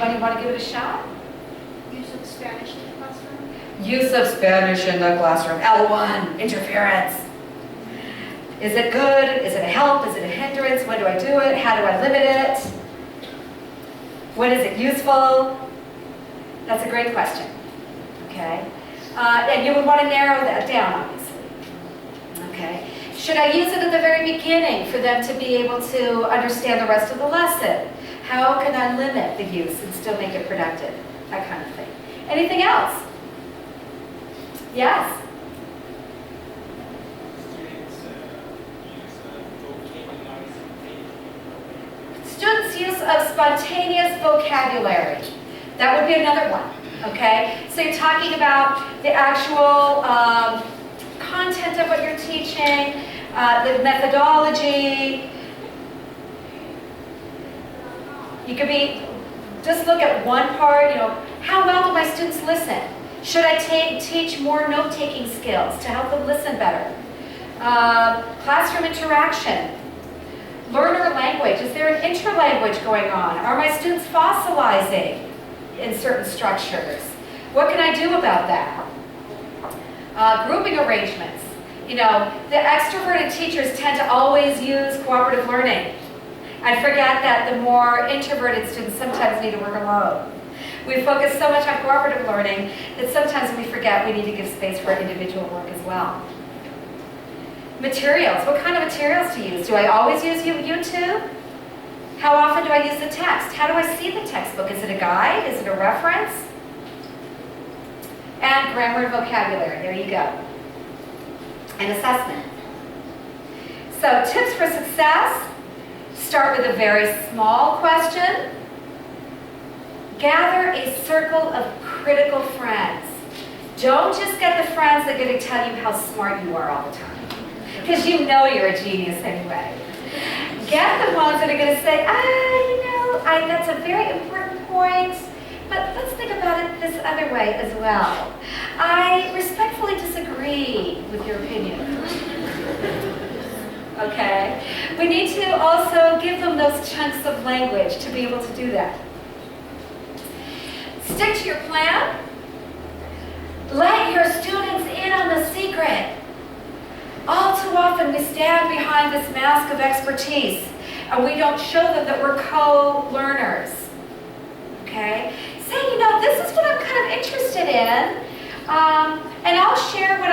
Anybody want to give it a shot? Use of Spanish in the classroom. Use of Spanish in the classroom. L1, interference. Is it good? Is it a help? Is it a hindrance? When do I do it? How do I limit it? When is it useful? That's a great question. Okay. And you would want to narrow that down, obviously. Okay. Should I use it at the very beginning for them to be able to understand the rest of the lesson? How can I limit the use and still make it productive? That kind of thing. Anything else? Yes? Students' use of spontaneous vocabulary. That would be another one, okay? So you're talking about the actual content of what you're teaching, the methodology. You could be, just look at one part, how well do my students listen? Should I teach more note-taking skills to help them listen better? Classroom interaction. Learner language. Is there an interlanguage going on? Are my students fossilizing in certain structures? What can I do about that? Grouping arrangements. The extroverted teachers tend to always use cooperative learning and forget that the more introverted students sometimes need to work alone. We focus so much on cooperative learning that sometimes we forget we need to give space for individual work as well. Materials. What kind of materials to use? Do I always use YouTube? How often do I use the text? How do I see the textbook? Is it a guide? Is it a reference? And grammar and vocabulary. There you go. And assessment. So tips for success. Start with a very small question. Gather a circle of critical friends. Don't just get the friends that are going to tell you how smart you are all the time, because you know you're a genius anyway. Get the ones that are going to say, that's a very important point, but let's think about it this other way as well. I respectfully disagree with your opinion. Okay? We need to also give them those chunks of language to be able to do that. Stick to your plan. Let your students in on the secret. All too often we stand behind this mask of expertise and we don't show them that we're co-learners. Okay? Say, this is what I'm kind of interested in, and I'll share what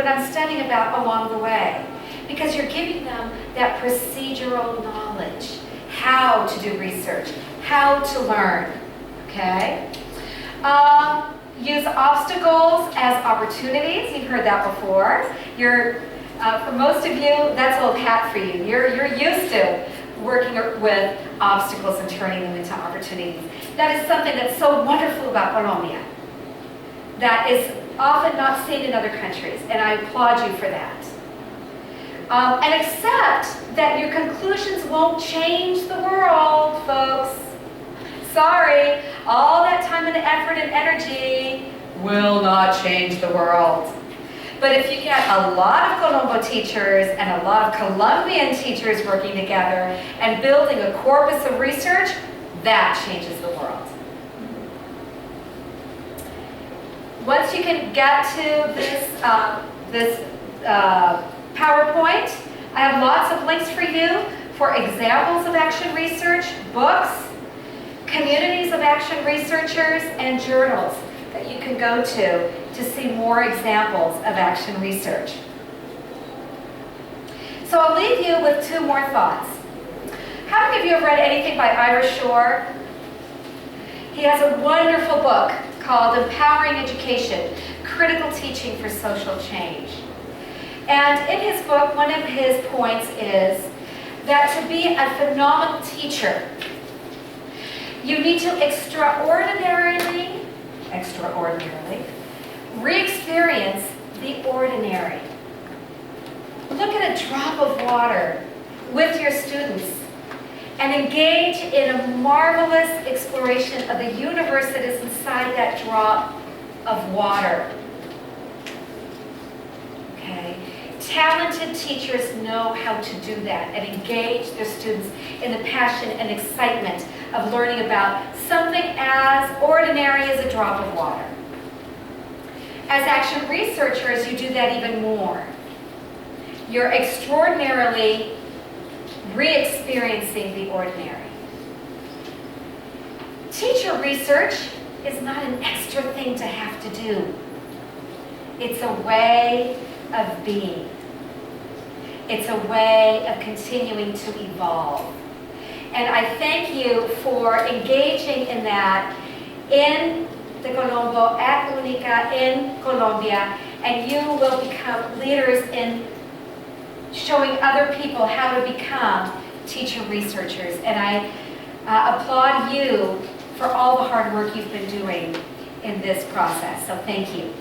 I'm studying about along the way. Because you're giving them that procedural knowledge, how to do research, how to learn, okay? Use obstacles as opportunities. You've heard that before. For most of you, that's old hat for you. You're used to working with obstacles and turning them into opportunities. That is something that's so wonderful about Colombia. That is often not seen in other countries, and I applaud you for that. And accept that your conclusions won't change the world, folks. Sorry, all that time and effort and energy will not change the world. But if you get a lot of Colombo teachers and a lot of Colombian teachers working together and building a corpus of research, that changes the world. Once you can get to this PowerPoint, I have lots of links for you for examples of action research, books, communities of action researchers, and journals that you can go to see more examples of action research. So I'll leave you with two more thoughts. How many of you have read anything by Ira Shore? He has a wonderful book called Empowering Education, Critical Teaching for Social Change. And in his book, one of his points is that to be a phenomenal teacher, you need to extraordinarily re-experience the ordinary. Look at a drop of water with your students and engage in a marvelous exploration of the universe that is inside that drop of water. Okay? Talented teachers know how to do that and engage their students in the passion and excitement of learning about something as ordinary as a drop of water. As action researchers, you do that even more. You're extraordinarily re-experiencing the ordinary. Teacher research is not an extra thing to have to do. It's a way of being. It's a way of continuing to evolve. And I thank you for engaging in that in the Colombo, at Única, in Colombia, and you will become leaders in showing other people how to become teacher researchers. And I applaud you for all the hard work you've been doing in this process. So thank you.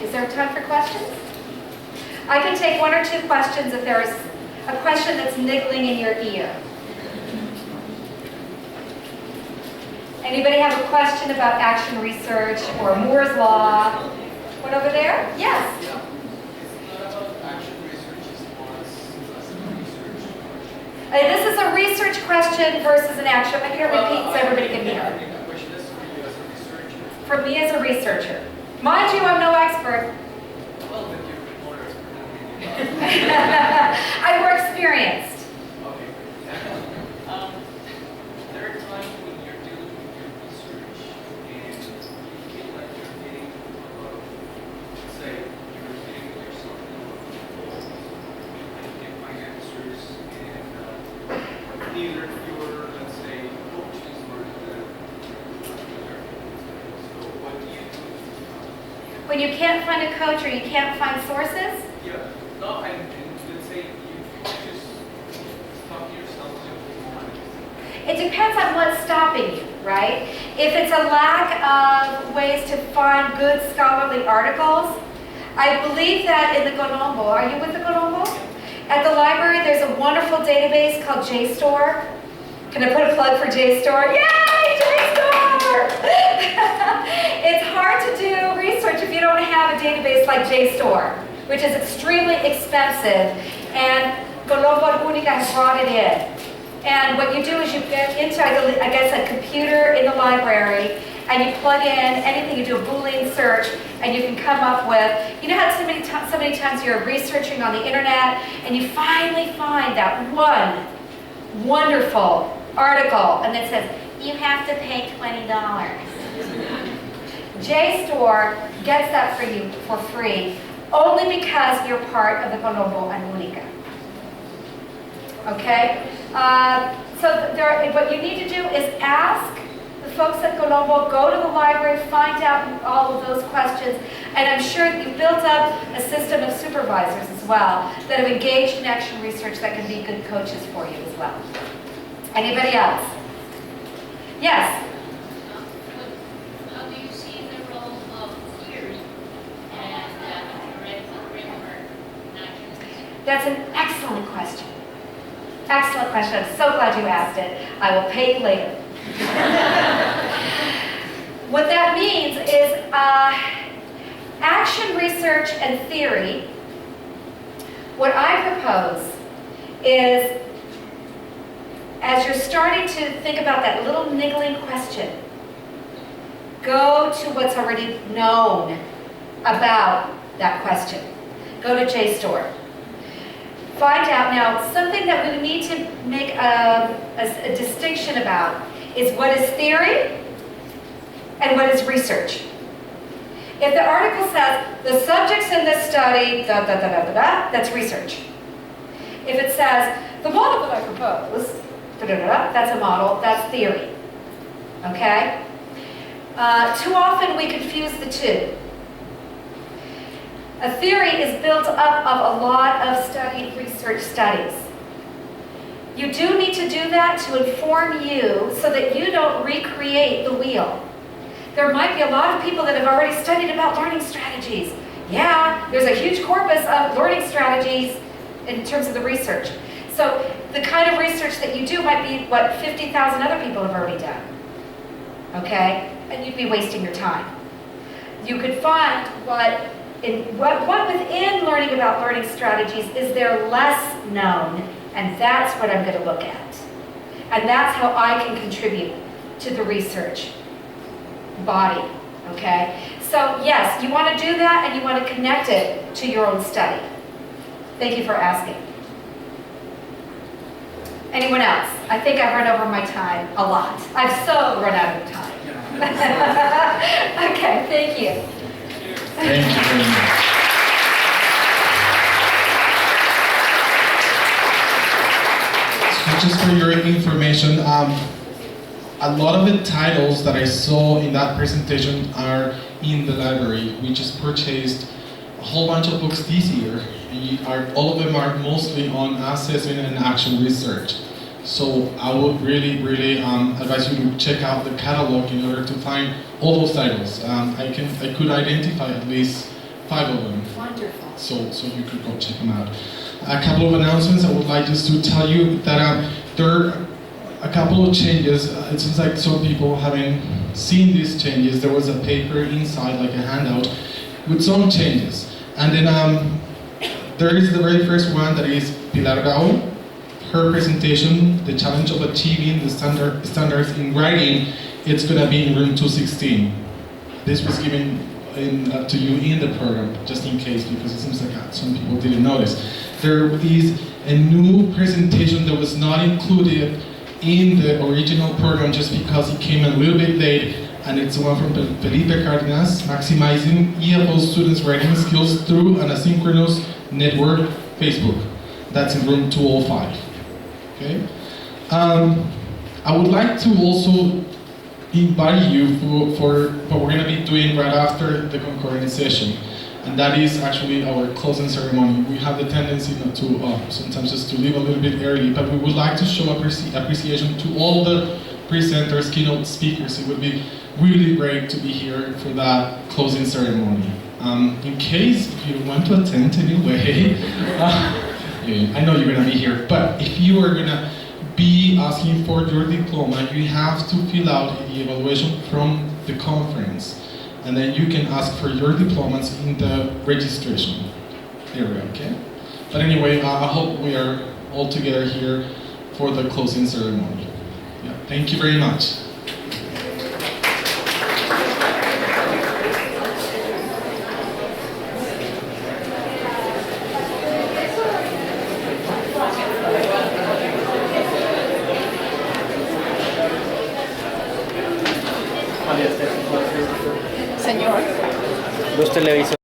Is there time for questions? I can take one or two questions if there is a question that's niggling in your ear. Anybody have a question about action research or Moore's Law? One over there? Yes. Yeah. It's not about action research, it's more research. This is a research question versus an action. I can repeat so everybody can hear. I think the question is for you as a researcher. For me as a researcher. Mind you, I'm no expert. Well, but you're more expert than me. I'm more experienced. Okay. There are times when you're dealing with your research and you feel like you're getting, say, you're getting yourself in a hole and you can't find answers and neither your, let's say, coaches or the so what do you do? When you can't find a coach or you can't find sources, Yeah, no, and let's say you just stop yourself to it depends on what's stopping you, right? If it's a lack of ways to find good scholarly articles, I believe that in the Colombo, are you with the Colombo? At the library, there's a wonderful database called JSTOR. Can I put a plug for JSTOR? Yay, JSTOR! It's hard to do research if you don't have a database like JSTOR, which is extremely expensive, and Colombo Única has brought it in. And what you do is you get into, I guess, a computer in the library, and you plug in anything, you do a Boolean search, and you can come up with, you know how so many times you're researching on the internet, and you finally find that one wonderful article, and it says, you have to pay $20. JSTOR gets that for you for free, only because you're part of the Colombo and Única. Okay? What you need to do is ask the folks at Colombo, go to the library, find out all of those questions, and I'm sure you've built up a system of supervisors as well that have engaged in action research that can be good coaches for you as well. Anybody else? Yes? How do you see the role of theory and theoretical framework in action research? That's an excellent question. Excellent question. I'm so glad you asked it. I will pay you later. What that means is action research and theory. What I propose is, as you're starting to think about that little niggling question, go to what's already known about that question. Go to JSTOR. Find out now, something that we need to make a distinction about is what is theory and what is research. If the article says, the subjects in this study, that's research. If it says, the model that I propose, that's a model, that's theory. Okay? Too often we confuse the two. A theory is built up of a lot of studied research studies. You do need to do that to inform you so that you don't recreate the wheel. There might be a lot of people that have already studied about learning strategies. Yeah, there's a huge corpus of learning strategies in terms of the research. So the kind of research that you do might be what 50,000 other people have already done. Okay? and you'd be wasting your time. You could find what within learning about learning strategies is there less known, and that's what I'm going to look at. And that's how I can contribute to the research body, okay? So yes, you want to do that and you want to connect it to your own study. Thank you for asking. Anyone else? I think I've run over my time a lot. I've so run out of time. Okay, thank you. Thank you very much. So just for your information, a lot of the titles that I saw in that presentation are in the library. We just purchased a whole bunch of books this year. All of them are mostly on assessment and action research. So I would really advise you to check out the catalog in order to find all those titles. I could identify at least 5 of them. Wonderful. So you could go check them out. A couple of announcements. I would like just to tell you that there are a couple of changes. It seems like some people haven't seen these changes. There was a paper inside, like a handout, with some changes. And then there is the very first one that is Pilar Gao. Her presentation, the challenge of achieving the standards in writing, it's going to be in room 216. This was given to you in the program, just in case, because it seems like some people didn't notice. There is a new presentation that was not included in the original program just because it came a little bit late, and it's one from Felipe Cardenas, Maximizing EFO Students' Writing Skills Through an Asynchronous Network, Facebook. That's in room 205. Okay. I would like to also invite you for what we're going to be doing right after the concurrent session, and that is actually our closing ceremony. We have the tendency not to sometimes just to leave a little bit early, but we would like to show appreciation to all the presenters, keynote speakers. It would be really great to be here for that closing ceremony. In case you want to attend anyway, I know you're going to be here, but if you are going to be asking for your diploma, you have to fill out the evaluation from the conference, and then you can ask for your diplomas in the registration area, okay? But anyway, I hope we are all together here for the closing ceremony. Yeah, thank you very much. Señor. Los televisores.